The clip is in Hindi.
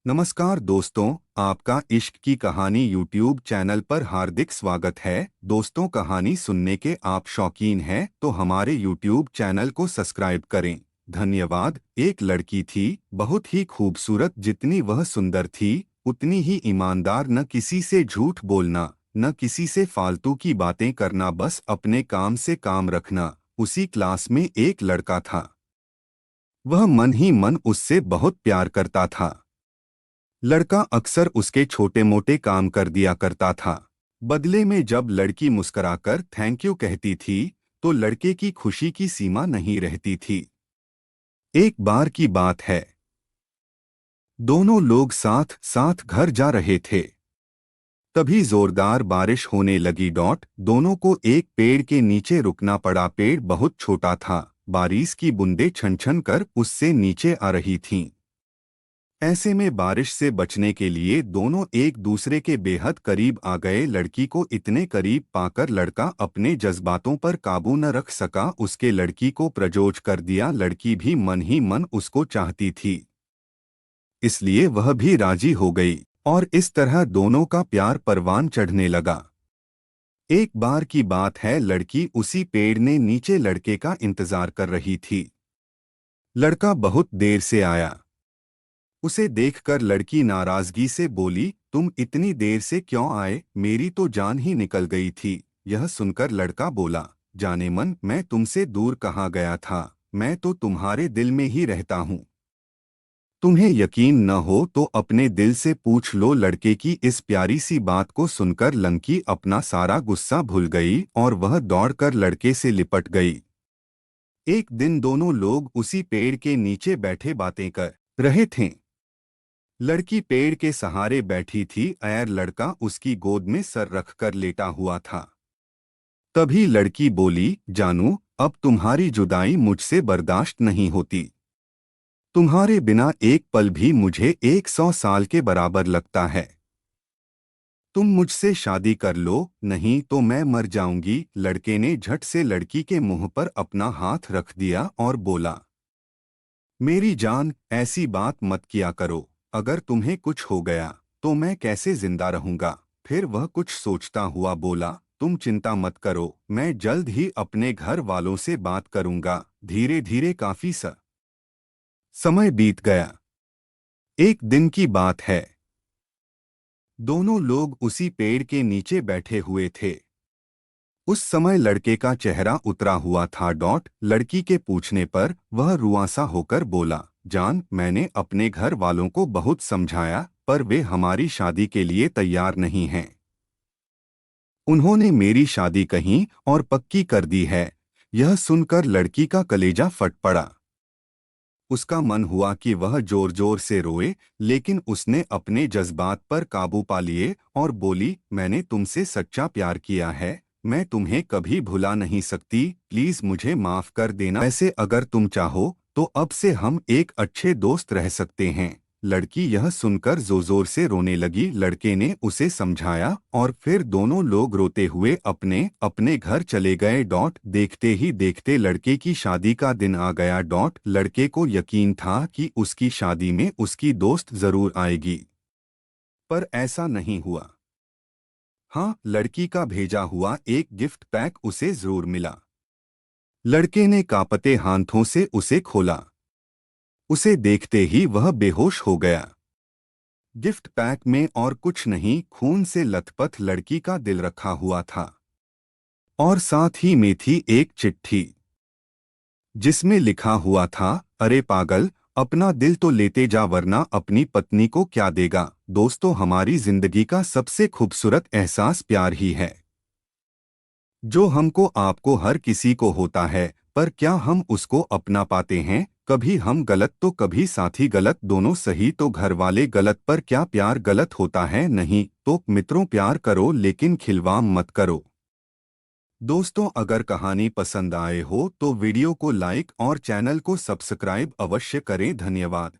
नमस्कार दोस्तों, आपका इश्क की कहानी यूट्यूब चैनल पर हार्दिक स्वागत है। दोस्तों, कहानी सुनने के आप शौकीन हैं तो हमारे यूट्यूब चैनल को सब्सक्राइब करें। धन्यवाद। एक लड़की थी, बहुत ही खूबसूरत। जितनी वह सुंदर थी उतनी ही ईमानदार। न किसी से झूठ बोलना, न किसी से फालतू की बातें करना, बस अपने काम से काम रखना। उसी क्लास में एक लड़का था। वह मन ही मन उससे बहुत प्यार करता था। लड़का अक्सर उसके छोटे मोटे काम कर दिया करता था। बदले में जब लड़की मुस्कुराकर थैंक यू कहती थी तो लड़के की खुशी की सीमा नहीं रहती थी। एक बार की बात है, दोनों लोग साथ साथ घर जा रहे थे। तभी जोरदार बारिश होने लगी। दोनों को एक पेड़ के नीचे रुकना पड़ा। पेड़ बहुत छोटा था। बारिश की बूंदें छन छन कर उससे नीचे आ रही थीं। ऐसे में बारिश से बचने के लिए दोनों एक दूसरे के बेहद करीब आ गए। लड़की को इतने करीब पाकर लड़का अपने जज्बातों पर काबू न रख सका। उसके लड़की को प्रपोज कर दिया। लड़की भी मन ही मन उसको चाहती थी, इसलिए वह भी राजी हो गई और इस तरह दोनों का प्यार परवान चढ़ने लगा। एक बार की बात है, लड़की उसी पेड़ ने नीचे लड़के का इंतजार कर रही थी। लड़का बहुत देर से आया। उसे देखकर लड़की नाराजगी से बोली, तुम इतनी देर से क्यों आए? मेरी तो जान ही निकल गई थी। यह सुनकर लड़का बोला, जाने मन, मैं तुमसे दूर कहाँ गया था, मैं तो तुम्हारे दिल में ही रहता हूँ। तुम्हें यकीन न हो तो अपने दिल से पूछ लो। लड़के की इस प्यारी सी बात को सुनकर लड़की अपना सारा गुस्सा भूल गई और वह दौड़कर लड़के से लिपट गई। एक दिन दोनों लोग उसी पेड़ के नीचे बैठे बातें कर रहे थे। लड़की पेड़ के सहारे बैठी थी और लड़का उसकी गोद में सर रखकर लेटा हुआ था। तभी लड़की बोली, जानू, अब तुम्हारी जुदाई मुझसे बर्दाश्त नहीं होती। तुम्हारे बिना एक पल भी मुझे 100 साल के बराबर लगता है। तुम मुझसे शादी कर लो, नहीं तो मैं मर जाऊंगी। लड़के ने झट से लड़की के मुंह पर अपना हाथ रख दिया और बोला, मेरी जान, ऐसी बात मत किया करो। अगर तुम्हें कुछ हो गया तो मैं कैसे जिंदा रहूंगा? फिर वह कुछ सोचता हुआ बोला, तुम चिंता मत करो, मैं जल्द ही अपने घर वालों से बात करूंगा। धीरे धीरे काफी समय बीत गया। एक दिन की बात है, दोनों लोग उसी पेड़ के नीचे बैठे हुए थे। उस समय लड़के का चेहरा उतरा हुआ था। लड़की के पूछने पर वह रुआंसा होकर बोला, जान, मैंने अपने घर वालों को बहुत समझाया पर वे हमारी शादी के लिए तैयार नहीं हैं। उन्होंने मेरी शादी कहीं और पक्की कर दी है। यह सुनकर लड़की का कलेजा फट पड़ा। उसका मन हुआ कि वह जोर जोर से रोए, लेकिन उसने अपने जज्बात पर काबू पा लिए और बोली, मैंने तुमसे सच्चा प्यार किया है, मैं तुम्हें कभी भुला नहीं सकती। प्लीज मुझे माफ कर देना। वैसे अगर तुम चाहो तो अब से हम एक अच्छे दोस्त रह सकते हैं। लड़की यह सुनकर जोर जोर से रोने लगी। लड़के ने उसे समझाया और फिर दोनों लोग रोते हुए अपने अपने घर चले गए। देखते ही देखते लड़के की शादी का दिन आ गया। लड़के को यकीन था कि उसकी शादी में उसकी दोस्त जरूर आएगी, पर ऐसा नहीं हुआ। हाँ, लड़की का भेजा हुआ एक गिफ्ट पैक उसे जरूर मिला। लड़के ने कांपते हाथों से उसे खोला। उसे देखते ही वह बेहोश हो गया। गिफ्ट पैक में और कुछ नहीं, खून से लथपथ लड़की का दिल रखा हुआ था और साथ ही में थी एक चिट्ठी जिसमें लिखा हुआ था, अरे पागल, अपना दिल तो लेते जा वरना अपनी पत्नी को क्या देगा। दोस्तों, हमारी जिंदगी का सबसे खूबसूरत एहसास प्यार ही है, जो हमको आपको हर किसी को होता है, पर क्या हम उसको अपना पाते हैं? कभी हम गलत तो कभी साथी गलत, दोनों सही तो घर वाले गलत, पर क्या प्यार गलत होता है? नहीं। तो मित्रों, प्यार करो लेकिन खिलवाड़ मत करो। दोस्तों, अगर कहानी पसंद आए हो तो वीडियो को लाइक और चैनल को सब्सक्राइब अवश्य करें। धन्यवाद।